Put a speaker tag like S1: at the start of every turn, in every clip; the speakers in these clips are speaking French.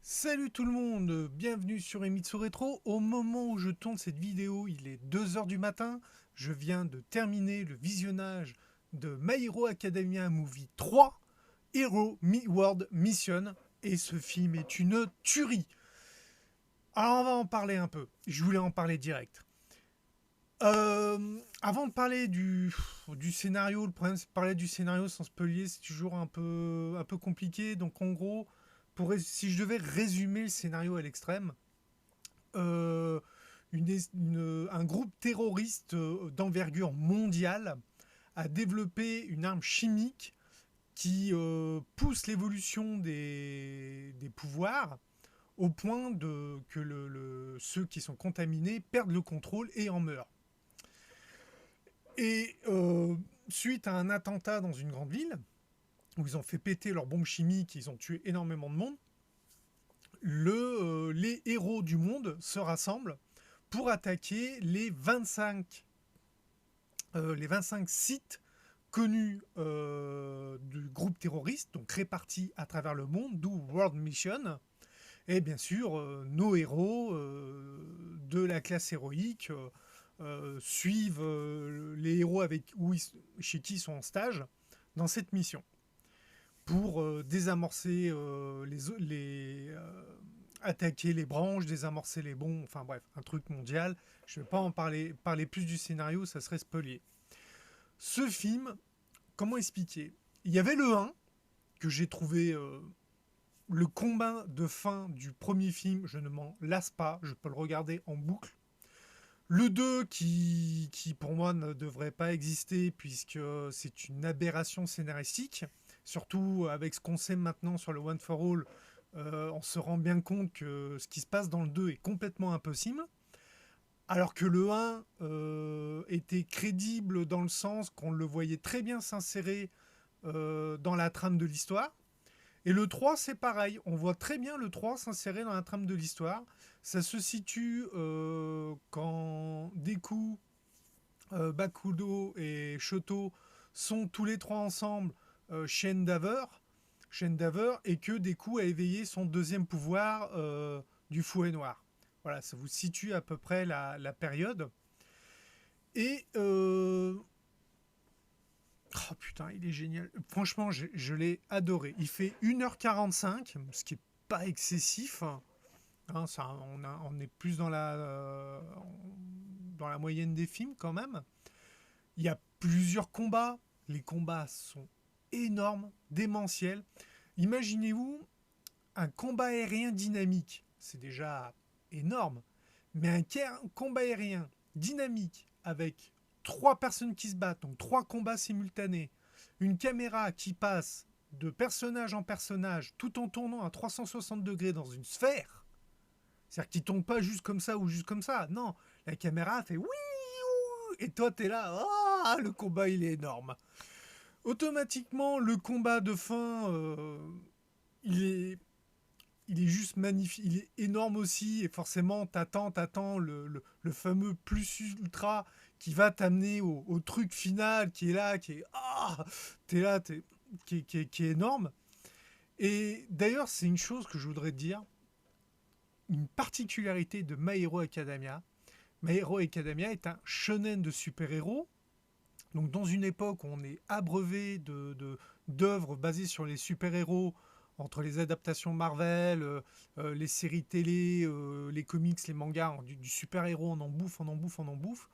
S1: Salut tout le monde, bienvenue sur Emitsu Retro. Au moment où je tourne cette vidéo, il est 2 heures du matin. Je viens de terminer le visionnage de My Hero Academia Movie 3, Hero World Mission. Et ce film est une tuerie. Alors on va en parler un peu. Je voulais en parler direct. Avant de parler du scénario, le problème c'est de parler du scénario sans spoiler, c'est toujours un peu compliqué. Donc en gros, si je devais résumer le scénario à l'extrême, euh, un groupe terroriste d'envergure mondiale a développé une arme chimique qui pousse l'évolution des pouvoirs au point que ceux qui sont contaminés perdent le contrôle et en meurent. Et suite à un attentat dans une grande ville, où ils ont fait péter leurs bombes chimiques, ils ont tué énormément de monde, les héros du monde se rassemblent pour attaquer les 25 sites connus du groupe terroriste, donc répartis à travers le monde, d'où World Mission. Et bien sûr, nos héros de la classe héroïque suivent les héros chez qui ils sont en stage dans cette mission pour désamorcer attaquer les branches, désamorcer les bons, enfin bref, un truc mondial. Je ne vais pas en parler plus du scénario, ça serait spoiler. Ce film, comment expliquer? Il y avait le 1, que j'ai trouvé le combat de fin du premier film, je ne m'en lasse pas, je peux le regarder en boucle. Le 2 qui pour moi ne devrait pas exister puisque c'est une aberration scénaristique, surtout avec ce qu'on sait maintenant sur le One for All, on se rend bien compte que ce qui se passe dans le 2 est complètement impossible. Alors que le 1 était crédible dans le sens qu'on le voyait très bien s'insérer dans la trame de l'histoire. Et le 3, c'est pareil. On voit très bien le 3 s'insérer dans la trame de l'histoire. Ça se situe quand Deku, Bakudo et Shoto sont tous les trois ensemble chez Endeavor. Et que Deku a éveillé son deuxième pouvoir du fouet noir. Voilà, ça vous situe à peu près la période. Et oh putain, il est génial. Franchement, je l'ai adoré. Il fait 1h45, ce qui est pas excessif. Hein, on est plus dans la moyenne des films quand même. Il y a plusieurs combats. Les combats sont énormes, démentiels. Imaginez-vous un combat aérien dynamique. C'est déjà énorme. Mais un combat aérien dynamique avec 3 personnes qui se battent, donc 3 combats simultanés, une caméra qui passe de personnage en personnage tout en tournant à 360 degrés dans une sphère. C'est-à-dire qu'il ne tombe pas juste comme ça ou juste comme ça. Non, la caméra fait oui, et toi t'es là, ah, le combat il est énorme. Automatiquement, le combat de fin, il est il est juste magnifique, il est énorme aussi, et forcément, t'attends le fameux plus ultra qui va t'amener au truc final qui est là, qui est. Ah t'es là, qui est énorme. Et d'ailleurs, c'est une chose que je voudrais te dire, une particularité de My Hero Academia. My Hero Academia est un shonen de super-héros. Donc, dans une époque où on est abreuvé d'œuvres basées sur les super-héros, entre les adaptations Marvel, les séries télé, les comics, les mangas, du super-héros, on en bouffe, on en bouffe, on en bouffe.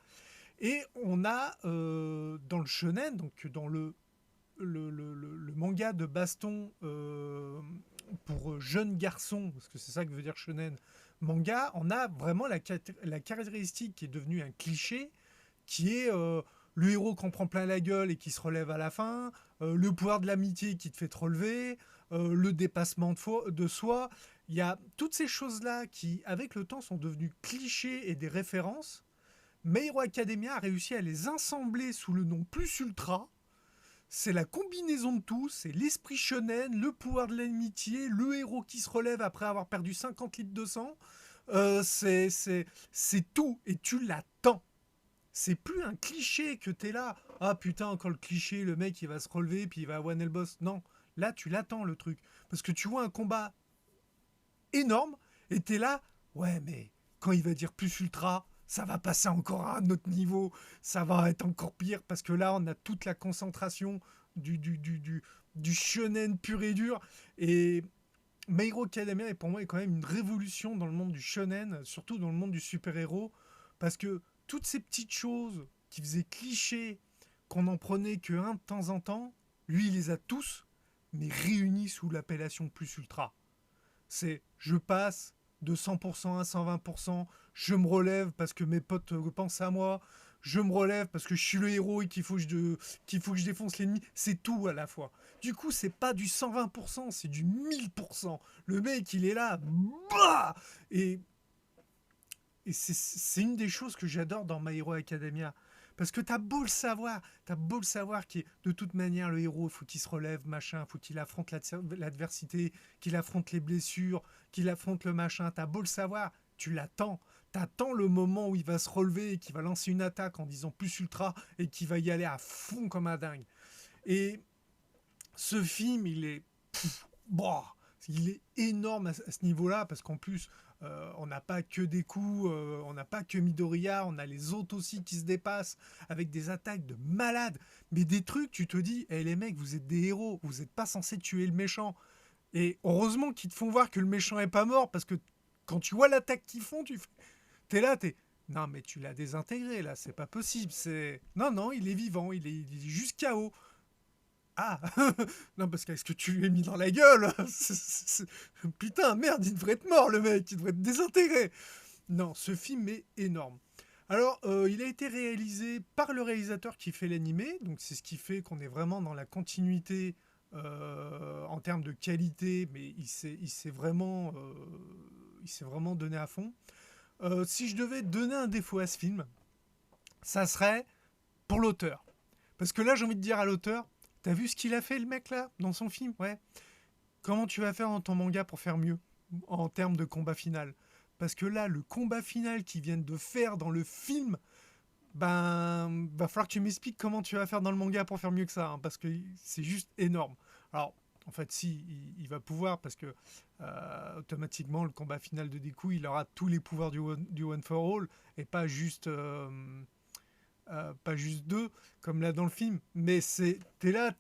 S1: Et on a dans le shonen, donc dans le manga de baston pour jeunes garçons, parce que c'est ça que veut dire shonen, manga, on a vraiment la caractéristique qui est devenue un cliché, qui est le héros qu'on prend plein la gueule et qui se relève à la fin, le pouvoir de l'amitié qui te fait te relever, le dépassement de soi. Il y a toutes ces choses-là qui, avec le temps, sont devenues clichés et des références. My Hero Academia a réussi à les assembler sous le nom Plus Ultra. C'est la combinaison de tout, c'est l'esprit shonen, le pouvoir de l'amitié, le héros qui se relève après avoir perdu 50 litres de sang. C'est tout et tu l'attends. C'est plus un cliché que t'es là. Ah putain, encore le cliché, le mec il va se relever puis il va one le boss. Non, là tu l'attends le truc. Parce que tu vois un combat énorme, et t'es là, ouais, mais quand il va dire plus ultra, ça va passer encore à un autre niveau, ça va être encore pire, parce que là, on a toute la concentration du shonen pur et dur, et My Hero Academia est pour moi est quand même une révolution dans le monde du shonen, surtout dans le monde du super-héros, parce que toutes ces petites choses qui faisaient cliché, qu'on en prenait que un de temps en temps, lui il les a tous, mais réunis sous l'appellation plus ultra. C'est je passe de 100% à 120%, je me relève parce que mes potes pensent à moi, je me relève parce que je suis le héros et qu'il faut que je défonce l'ennemi, c'est tout à la fois. Du coup, c'est pas du 120%, c'est du 1000%. Le mec, il est là, bah et, et c'est une des choses que j'adore dans My Hero Academia. Parce que t'as beau le savoir que de toute manière, le héros, il faut qu'il se relève, machin, faut qu'il affronte l'adversité, qu'il affronte les blessures, qu'il affronte le machin, t'as beau le savoir, tu l'attends. T'attends le moment où il va se relever et qu'il va lancer une attaque en disant plus ultra et qu'il va y aller à fond comme un dingue. Et ce film, il est, bah, il est énorme à ce niveau-là parce qu'en plus, on n'a pas que des coups, on n'a pas que Midoriya, on a les autres aussi qui se dépassent avec des attaques de malades, mais des trucs, tu te dis, hey, les mecs, vous êtes des héros, vous n'êtes pas censés tuer le méchant. Et heureusement qu'ils te font voir que le méchant est pas mort parce que quand tu vois l'attaque qu'ils font, t'es là, t'es. Non, mais tu l'as désintégré là, c'est pas possible. C'est non, non, il est vivant, il est juste KO. Ah non, parce qu'est-ce que tu lui as mis dans la gueule Putain, merde, il devrait être mort le mec, il devrait être désintégré. Non, ce film est énorme. Alors, il a été réalisé par le réalisateur qui fait l'animé, donc c'est ce qui fait qu'on est vraiment dans la continuité en termes de qualité, mais il s'est vraiment donné à fond. Si je devais donner un défaut à ce film, ça serait pour l'auteur. Parce que là, j'ai envie de dire à l'auteur, t'as vu ce qu'il a fait le mec là, dans son film? Ouais. Comment tu vas faire dans ton manga pour faire mieux en termes de combat final? Parce que là, le combat final qu'ils viennent de faire dans le film, ben, va falloir que tu m'expliques comment tu vas faire dans le manga pour faire mieux que ça, hein, parce que c'est juste énorme. Alors, en fait, si, il va pouvoir, parce que automatiquement, le combat final de Deku, il aura tous les pouvoirs du One for All, et pas juste deux, comme là dans le film. Mais t'es là,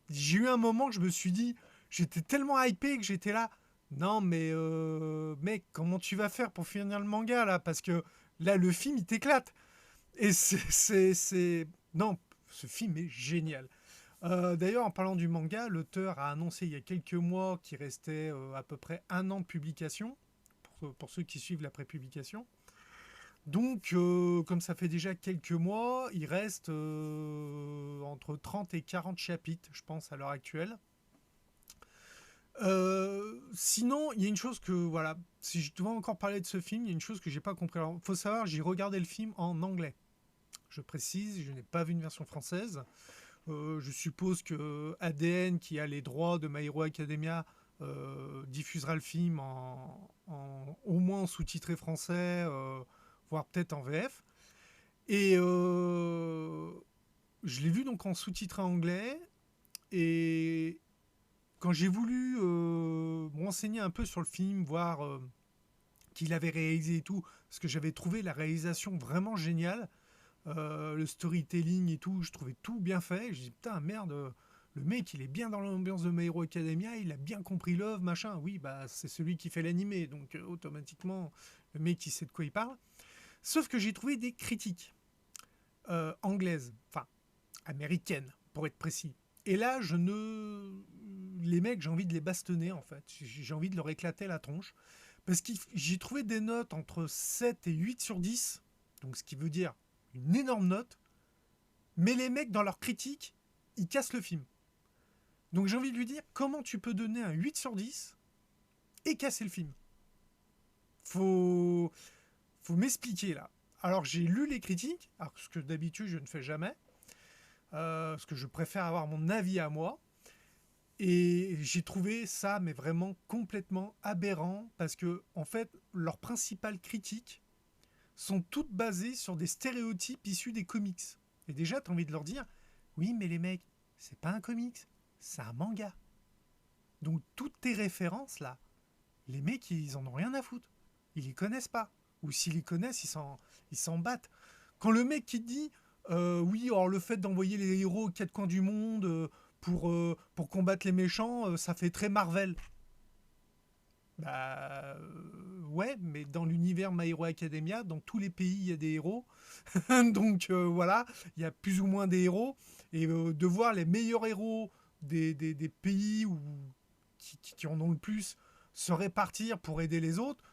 S1: j'ai eu un moment que je me suis dit, j'étais tellement hypé que j'étais là. Non, mais mec, comment tu vas faire pour finir le manga là? Parce que là, le film, il t'éclate. Et non, ce film est génial. D'ailleurs, en parlant du manga, l'auteur a annoncé il y a quelques mois qu'il restait à peu près un an de publication, pour ceux qui suivent la prépublication. Donc, comme ça fait déjà quelques mois, il reste entre 30 et 40 chapitres, je pense, à l'heure actuelle. Sinon, il y a une chose que, voilà, si je dois encore parler de ce film, il y a une chose que j'ai pas compris. Alors, faut savoir, j'ai regardé le film en anglais. Je précise, je n'ai pas vu une version française. Je suppose que ADN, qui a les droits de My Hero Academia, diffusera le film au moins en sous-titré français, voire peut-être en VF. Et je l'ai vu donc en sous-titré anglais. Et quand j'ai voulu me renseigner un peu sur le film, voir qui l'avait réalisé et tout, parce que j'avais trouvé la réalisation vraiment géniale, le storytelling et tout, je trouvais tout bien fait. J'ai dit putain merde, le mec il est bien dans l'ambiance de My Hero Academia, il a bien compris Love, machin. Oui, bah c'est celui qui fait l'animé, donc automatiquement le mec il sait de quoi il parle. Sauf que j'ai trouvé des critiques anglaises, enfin américaines pour être précis. Et là, les mecs, j'ai envie de les bastonner en fait. J'ai envie de leur éclater la tronche. Parce que j'ai trouvé des notes entre 7 et 8 sur 10. Donc ce qui veut dire une énorme note. Mais les mecs, dans leur critique, ils cassent le film. Donc j'ai envie de lui dire, comment tu peux donner un 8 sur 10 et casser le film? Faut, faut m'expliquer là. Alors j'ai lu les critiques, alors ce que d'habitude je ne fais jamais, parce que je préfère avoir mon avis à moi. Et j'ai trouvé ça, mais vraiment complètement aberrant, parce que, en fait, leurs principales critiques sont toutes basées sur des stéréotypes issus des comics. Et déjà, t'as envie de leur dire, oui, mais les mecs, c'est pas un comics, c'est un manga. Donc, toutes tes références, là, les mecs, ils en ont rien à foutre. Ils les connaissent pas. Ou s'ils les connaissent, ils s'en battent. Quand le mec qui dit, oui, alors le fait d'envoyer les héros aux quatre coins du monde pour combattre les méchants, ça fait très Marvel. Bah ouais, mais dans l'univers My Hero Academia, dans tous les pays, il y a des héros. Donc voilà, il y a plus ou moins des héros. Et de voir les meilleurs héros des pays qui en ont le plus se répartir pour aider les autres,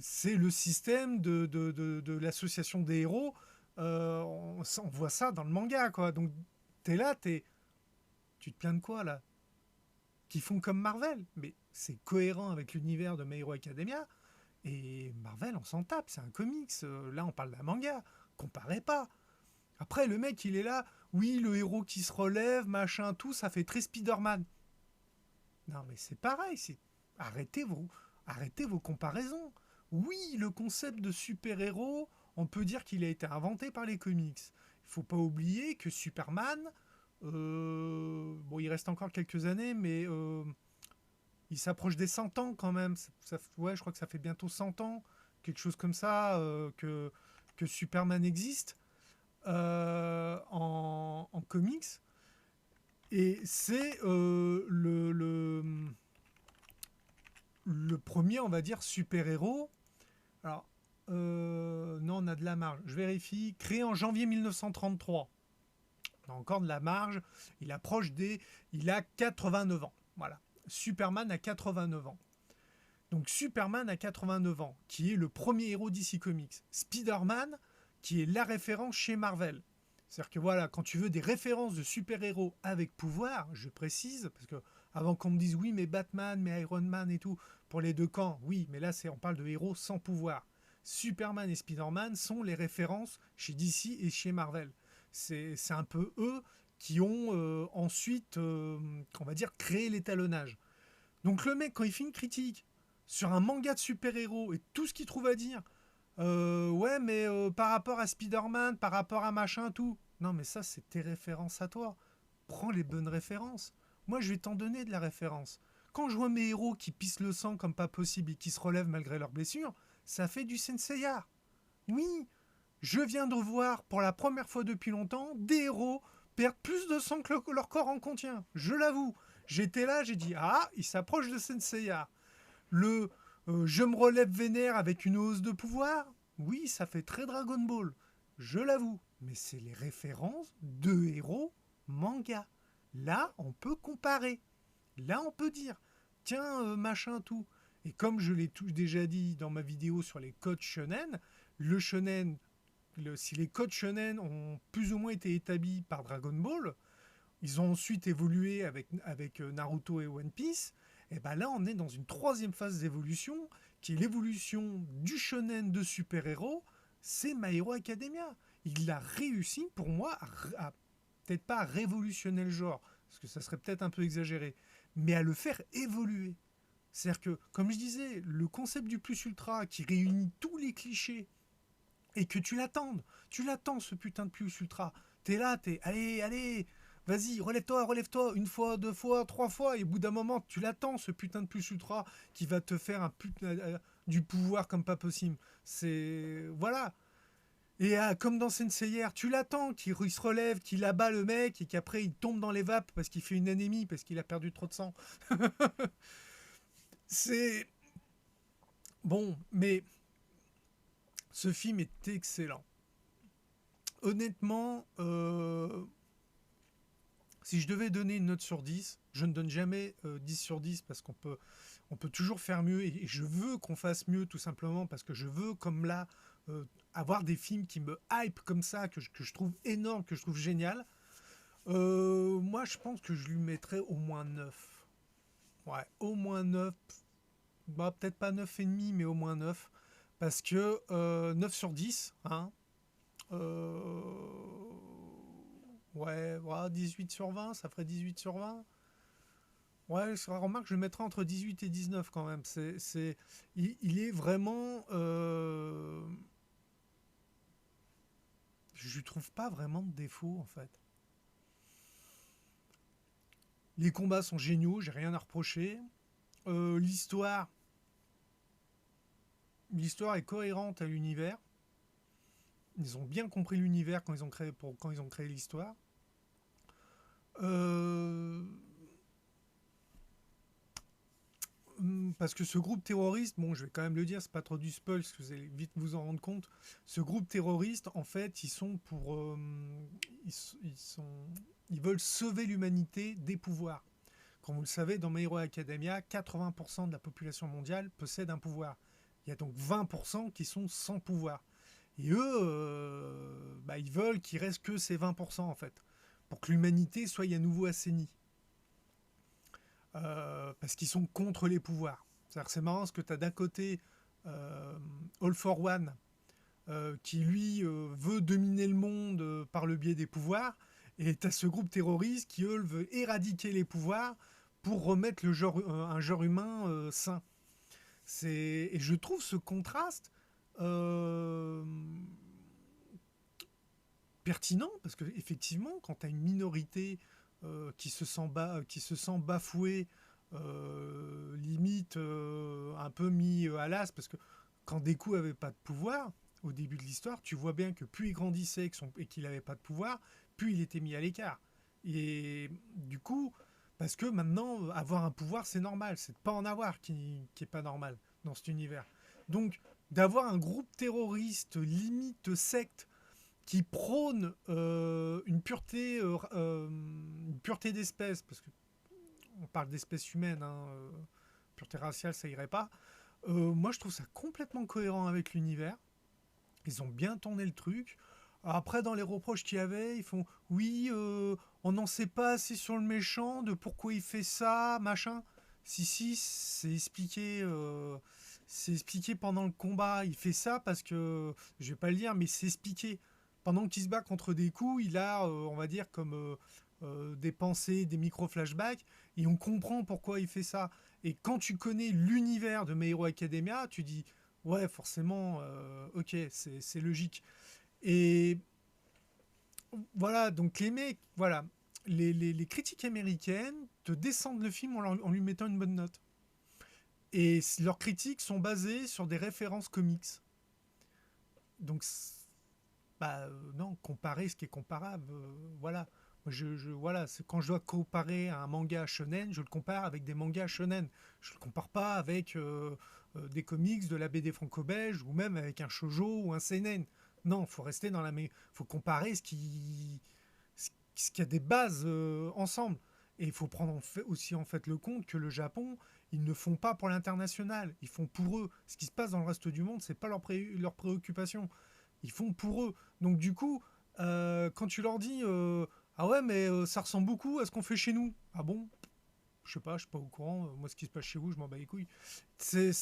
S1: c'est le système de l'association des héros. On voit ça dans le manga, quoi. Donc t'es là, tu te plains de quoi, là? Qui font comme Marvel. Mais c'est cohérent avec l'univers de My Hero Academia. Et Marvel, on s'en tape, c'est un comics. Là, on parle d'un manga. Comparez pas. Après, le mec, il est là. Oui, le héros qui se relève, machin, tout, ça fait très Spider-Man. Non, mais c'est pareil. Arrêtez, arrêtez vos comparaisons. Oui, le concept de super-héros, on peut dire qu'il a été inventé par les comics. Il faut pas oublier que Superman, bon, il reste encore quelques années, mais il s'approche des 100 ans quand même. Ouais, je crois que ça fait bientôt 100 ans, quelque chose comme ça, que Superman existe en comics. Et c'est le premier, on va dire, super-héros. Alors, non, on a de la marge. Je vérifie. Créé en janvier 1933. On a encore de la marge. Il approche des... Il a 89 ans. Voilà. Superman a 89 ans. Donc Superman a 89 ans, qui est le premier héros d'ici Comics. Spider-Man, qui est la référence chez Marvel. C'est-à-dire que voilà, quand tu veux des références de super-héros avec pouvoir, je précise, parce que avant qu'on me dise oui, mais Batman, mais Iron Man et tout, pour les deux camps, oui, mais là on parle de héros sans pouvoir. Superman et Spider-Man sont les références chez DC et chez Marvel. C'est un peu eux qui ont ensuite, on va dire, créé l'étalonnage. Donc le mec, quand il fait une critique sur un manga de super-héros et tout ce qu'il trouve à dire, ouais, mais par rapport à Spider-Man, par rapport à machin, tout. Non, mais ça, c'est tes références à toi. Prends les bonnes références. Moi, je vais t'en donner de la référence. Quand je vois mes héros qui pissent le sang comme pas possible et qui se relèvent malgré leurs blessures, ça fait du Senseiya. Oui, je viens de voir pour la première fois depuis longtemps des héros perdre plus de sang que leur corps en contient. Je l'avoue. J'étais là, j'ai dit ah, il s'approche de Senseiya. Le je me relève vénère avec une hausse de pouvoir, oui, ça fait très Dragon Ball. Je l'avoue. Mais c'est les références de héros manga. Là, on peut comparer. Là, on peut dire tiens, machin, tout. Et comme je l'ai déjà dit dans ma vidéo sur les codes shonen, le shonen, si les codes shonen ont plus ou moins été établis par Dragon Ball, ils ont ensuite évolué avec Naruto et One Piece, et ben là on est dans une troisième phase d'évolution, qui est l'évolution du shonen de super-héros, c'est My Hero Academia. Il a réussi pour moi peut-être pas à révolutionner le genre, parce que ça serait peut-être un peu exagéré, mais à le faire évoluer. C'est-à-dire que, comme je disais, le concept du plus ultra qui réunit tous les clichés et que tu l'attends ce putain de plus ultra. T'es là, allez, allez, vas-y, relève-toi, relève-toi, une fois, deux fois, trois fois, et au bout d'un moment, tu l'attends ce putain de plus ultra qui va te faire du pouvoir comme pas possible. C'est voilà. Et comme dans Senseiya, tu l'attends qu'il se relève, qu'il abat le mec et qu'après il tombe dans les vapes parce qu'il fait une anémie, parce qu'il a perdu trop de sang. C'est bon, mais ce film est excellent. Honnêtement, si je devais donner une note sur 10, je ne donne jamais 10 sur 10 parce on peut toujours faire mieux et je veux qu'on fasse mieux tout simplement parce que je veux, comme là, avoir des films qui me hype comme ça, que je trouve énorme, que je trouve génial. Moi, je pense que je lui mettrais au moins 9. Ouais, au moins 9. Bah, peut-être pas 9,5, mais au moins 9. Parce que 9 sur 10, hein, ouais, voilà, 18 sur 20, ça ferait 18 sur 20. Ouais, remarque, je le mettrais entre 18 et 19 quand même. Il est vraiment... je lui trouve pas vraiment de défaut en fait. Les combats sont géniaux, j'ai rien à reprocher. L'histoire est cohérente à l'univers. Ils ont bien compris l'univers quand ils ont créé l'histoire. Euh, Parce que ce groupe terroriste, bon, je vais quand même le dire, c'est pas trop du spoil, parce que vous allez vite vous en rendre compte. Ce groupe terroriste, en fait, ils sont, ils veulent sauver l'humanité des pouvoirs. Comme vous le savez, dans My Hero Academia, 80% de la population mondiale possède un pouvoir. Il y a donc 20% qui sont sans pouvoir. Et eux, ils veulent qu'il reste que ces 20% en fait, pour que l'humanité soit à nouveau assainie. Parce qu'ils sont contre les pouvoirs. C'est marrant parce que tu as d'un côté All for One qui lui veut dominer le monde par le biais des pouvoirs, et tu as ce groupe terroriste qui eux veut éradiquer les pouvoirs pour remettre un genre humain sain. Et je trouve ce contraste euh, pertinent parce que effectivement, quand tu as une minorité qui se sent bafouée, limite un peu mis à l'as, parce que quand Deku avait pas de pouvoir au début de l'histoire, tu vois bien que plus il grandissait et qu'il avait pas de pouvoir, plus il était mis à l'écart. Et du coup, parce que maintenant, avoir un pouvoir, c'est normal. C'est de pas en avoir qui est pas normal dans cet univers. Donc, d'avoir un groupe terroriste, limite secte, qui prône une pureté d'espèce, parce qu'on parle d'espèce humaine, hein, pureté raciale, ça irait pas. Moi, je trouve ça complètement cohérent avec l'univers. Ils ont bien tourné le truc. Après, dans les reproches qu'il y avait, ils font oui, on n'en sait pas assez sur le méchant, de pourquoi il fait ça, machin. Si, c'est expliqué pendant le combat. Il fait ça parce que, je vais pas le dire, mais c'est expliqué. Pendant qu'il se bat contre des coups, il a, on va dire, comme des pensées, des micro-flashbacks, et on comprend pourquoi il fait ça. Et quand tu connais l'univers de My Hero Academia, tu dis, ouais, forcément, ok, c'est logique. Et voilà, donc les mecs, voilà, les critiques américaines te descendent le film en lui mettant une bonne note. Et leurs critiques sont basées sur des références comics. Donc, non, comparer ce qui est comparable, voilà. Voilà, c'est quand je dois comparer un manga shonen, je le compare avec des mangas shonen. Je le compare pas avec des comics de la BD franco-belge ou même avec un shoujo ou un seinen. Non, faut rester dans faut comparer ce qui a des bases ensemble. Et il faut prendre aussi en fait le compte que le Japon, ils ne font pas pour l'international, ils font pour eux. Ce qui se passe dans le reste du monde, c'est pas leur préoccupation. Ils font pour eux. Donc du coup, quand tu leur dis ah ouais mais ça ressemble beaucoup à ce qu'on fait chez nous. Ah bon? Je suis pas au courant. Moi ce qui se passe chez vous, je m'en bats les couilles. C'est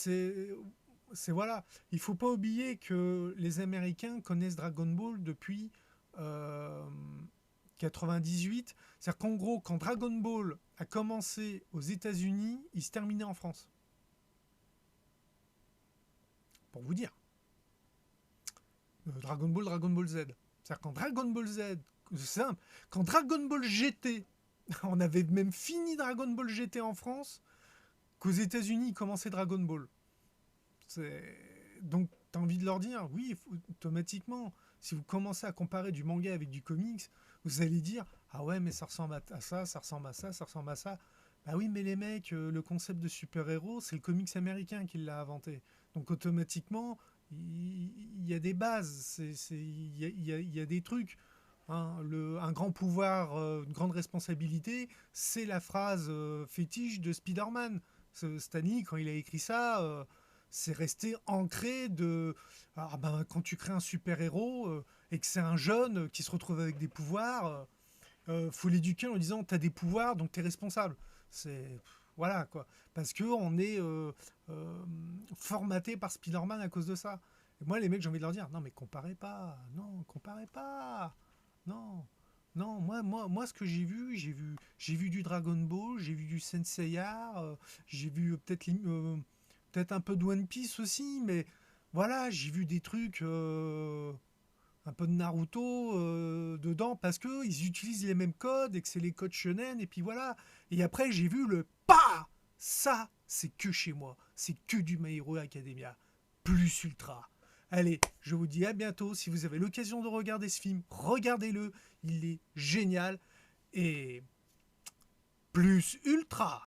S1: voilà. Il faut pas oublier que les Américains connaissent Dragon Ball depuis euh, 98. C'est-à-dire qu'en gros, quand Dragon Ball a commencé aux États-Unis, il se terminait en France. Pour vous dire. Dragon Ball Z. C'est-à-dire quand Dragon Ball Z, c'est simple, quand Dragon Ball GT, on avait même fini Dragon Ball GT en France, qu'aux États-Unis il commençait Dragon Ball. Donc t'as envie de leur dire, oui, automatiquement, si vous commencez à comparer du manga avec du comics, vous allez dire, ah ouais, mais ça ressemble à ça, ça ressemble à ça, ça ressemble à ça. Bah oui, mais les mecs, le concept de super-héros, c'est le comics américain qui l'a inventé. Donc automatiquement, il y a des bases, il y a des trucs. Hein. Un grand pouvoir, une grande responsabilité, c'est la phrase fétiche de Spider-Man. Stanley, quand il a écrit ça, c'est resté ancré de. Ah ben, quand tu crées un super-héros et que c'est un jeune qui se retrouve avec des pouvoirs, faut l'éduquer en lui disant t'as des pouvoirs donc t'es responsable. C'est voilà quoi, parce que on est formaté par Spider-Man à cause de ça. Et moi les mecs j'ai envie de leur dire non mais comparez pas, non. Non, moi, ce que j'ai vu du Dragon Ball, j'ai vu du Senseiya, j'ai vu peut-être un peu de One Piece aussi, mais voilà, j'ai vu des trucs un peu de Naruto dedans parce que ils utilisent les mêmes codes et que c'est les codes shonen et puis voilà. Et après j'ai vu le pas, ça c'est que chez moi, c'est que du My Hero Academia, plus ultra. Allez, je vous dis à bientôt. Si vous avez l'occasion de regarder ce film, regardez-le. Il est génial. Et plus ultra.